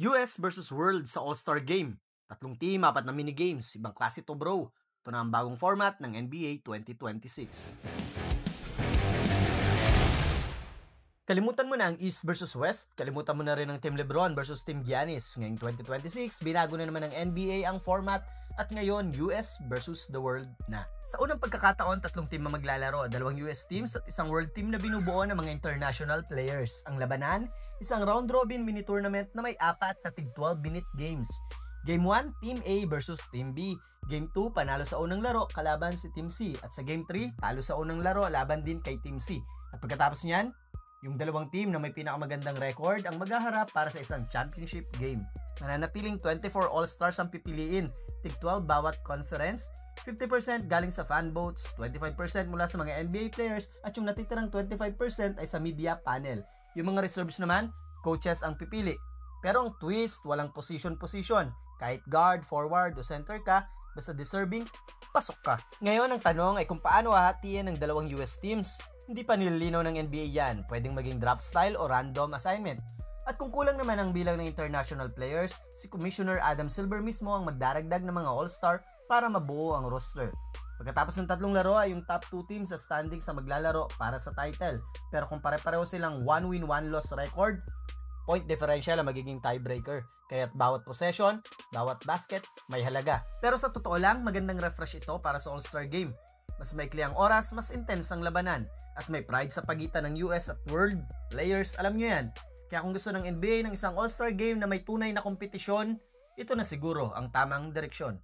US versus World sa All-Star Game. Tatlong team, apat na minigames. Ibang klase to bro. Ito na ang bagong format ng NBA 2026. Kalimutan mo na ang East versus West. Kalimutan mo na rin ang Team LeBron versus Team Giannis. Ngayong 2026, binago na naman ng NBA ang format at ngayon US versus the world na. Sa unang pagkakataon, tatlong team ang maglalaro. Dalawang US teams at isang world team na binubuo ng mga international players. Ang labanan, isang round-robin mini-tournament na may apat na tig 12-minute games. Game 1, Team A versus Team B. Game 2, panalo sa unang laro, kalaban si Team C. At sa Game 3, talo sa unang laro, laban din kay Team C. At pagkatapos niyan, yung dalawang team na may pinakamagandang record ang maghaharap para sa isang championship game. Mananatiling 24 All-Stars ang pipiliin, tig 12 bawat conference, 50% galing sa fan votes, 25% mula sa mga NBA players at yung natitirang 25% ay sa media panel. Yung mga reserves naman, coaches ang pipili. Pero ang twist, walang position-position. Kahit guard, forward o center ka, basta deserving, pasok ka. Ngayon ang tanong ay kung paano hahatiin ng dalawang US teams. Hindi pa nililinaw ng NBA yan, pwedeng maging draft style o random assignment. At kung kulang naman ang bilang ng international players, si Commissioner Adam Silver mismo ang magdaragdag ng mga all-star para mabuo ang roster. Pagkatapos ng tatlong laro ay yung top 2 teams sa standings sa maglalaro para sa title. Pero kung pare-pareho silang 1-win 1-loss record, point differential ang magiging tiebreaker. Kaya't bawat possession, bawat basket, may halaga. Pero sa totoo lang, magandang refresh ito para sa All-Star Game. Mas maikli ang oras, mas intense ang labanan. At may pride sa pagitan ng US at world players, alam nyo yan. Kaya kung gusto ng NBA ng isang All-Star Game na may tunay na kompetisyon, ito na siguro ang tamang direksyon.